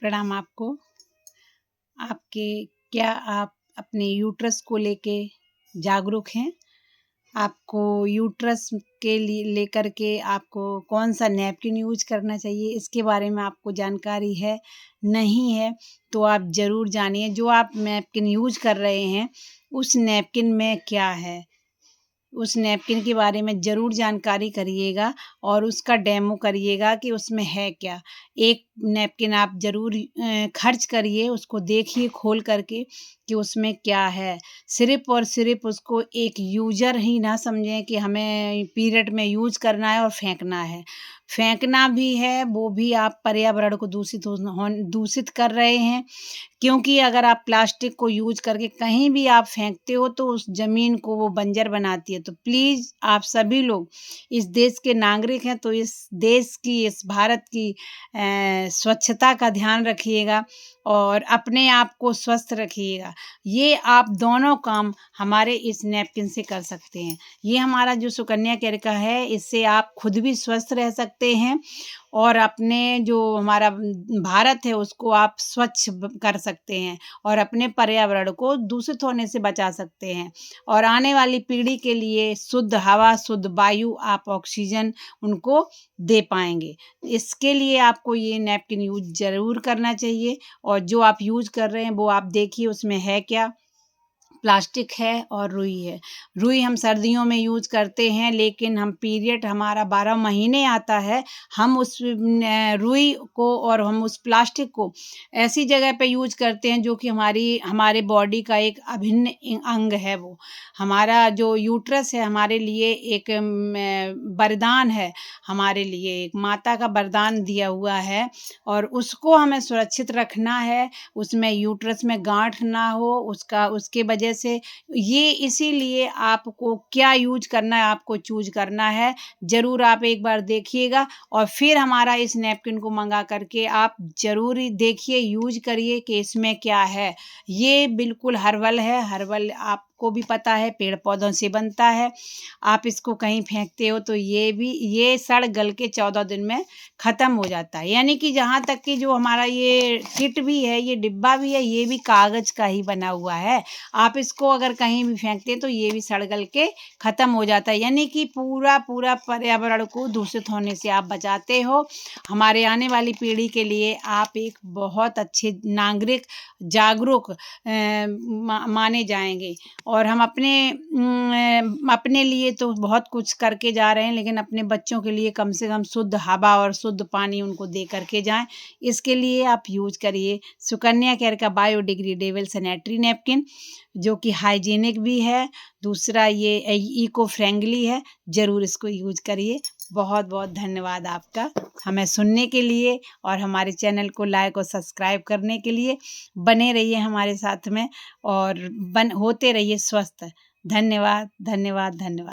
प्रणाम आपको। आपके क्या आप अपने यूट्रस को लेके जागरूक हैं? आपको यूट्रस के लिए लेकर के आपको कौन-सा नैपकिन यूज़ करना चाहिए, इसके बारे में आपको जानकारी है? नहीं है, तो आप ज़रूर जानिए। जो आप नैपकिन यूज़ कर रहे हैं, उस नैपकिन में क्या है? उस नैपकिन के बारे में ज़रूर जानकारी करिएगा और उसका डेमो करिएगा कि उसमें है क्या। एक नैपकिन आप ज़रूर खर्च करिए, उसको देखिए खोल कर के कि उसमें क्या है। सिर्फ़ और सिर्फ़ उसको एक यूज़र ही ना समझें कि हमें पीरियड में यूज़ करना है और फेंकना है। फेंकना भी है, वो भी आप पर्यावरण को दूषित कर रहे हैं। क्योंकि अगर आप प्लास्टिक को यूज़ करके कहीं भी आप फेंकते हो तो उस ज़मीन को वो बंजर बनाती है। तो प्लीज़ आप सभी लोग इस देश के नागरिक हैं, तो इस देश की, इस भारत की स्वच्छता का ध्यान रखिएगा और अपने आप को स्वस्थ रखिएगा। ये आप दोनों काम हमारे इस नैपकिन से कर सकते हैं। ये हमारा जो सुकन्या केयर का है, इससे आप खुद भी स्वस्थ रह सकते हैं और अपने जो हमारा भारत है उसको आप स्वच्छ कर सकते हैं और अपने पर्यावरण को दूषित होने से बचा सकते हैं और आने वाली पीढ़ी के लिए शुद्ध हवा, शुद्ध वायु, आप ऑक्सीजन उनको दे पाएँगे। इसके लिए आपको ये नैपकिन यूज़ ज़रूर करना चाहिए और जो आप यूज़ कर रहे हैं वो आप देखिए उसमें है क्या? प्लास्टिक है और रुई है। रुई हम सर्दियों में यूज़ करते हैं, लेकिन हम पीरियड हमारा 12 महीने आता है, हम उस रुई को और हम उस प्लास्टिक को ऐसी जगह पे यूज़ करते हैं जो कि हमारे बॉडी का एक अभिन्न अंग है वो। हमारा जो यूट्रस है हमारे लिए एक वरदान है, हमारे लिए एक माता का वरदान दिया हुआ है और उसको हमें सुरक्षित रखना है, उसमें यूट्रस में गाँठ ना हो, उसके वजह से ये इसीलिए आपको क्या यूज़ करना है, आपको चूज़ करना है। ज़रूर आप एक बार देखिएगा और फिर हमारा इस नैपकिन को मँगा करके आप ज़रूर ही देखिए, यूज़ करिए कि इसमें क्या है। ये बिल्कुल हर्बल है, हर्बल आपको भी पता है पेड़-पौधों से बनता है। आप इसको कहीं फेंकते हो तो ये सड़ गल के 14 दिन में ख़त्म हो जाता है। यानी कि जहाँ तक कि जो हमारा ये किट भी है, ये डिब्बा भी है, ये भी कागज़ का ही बना हुआ है। आप इसको अगर कहीं भी फेंकते हैं तो ये भी सड़ गल के ख़त्म हो जाता है। यानी कि पूरा पर्यावरण को दूषित होने से आप बचाते हो। हमारे आने वाली पीढ़ी के लिए आप एक बहुत अच्छे नागरिक, जागरूक माने जाएँगे और हम अपने लिए तो बहुत कुछ करके जा रहे हैं, लेकिन अपने बच्चों के लिए कम से कम शुद्ध हवा और शुद्ध पानी उनको दे करके जाएँ। इसके लिए आप यूज़ करिए सुकन्या केयर का बायोडिग्रेडेबल सैनिटरी नैपकिन, जो कि हाइजीनिक भी है। दूसरा ये इको फ्रेंडली है। ज़रूर इसको यूज़ करिए। बहुत-बहुत धन्यवाद आपका हमें सुनने के लिए और हमारे चैनल को लाइक और सब्सक्राइब करने के लिए। बने रहिए हमारे साथ में और होते रहिए स्वस्थ। धन्यवाद, धन्यवाद, धन्यवाद।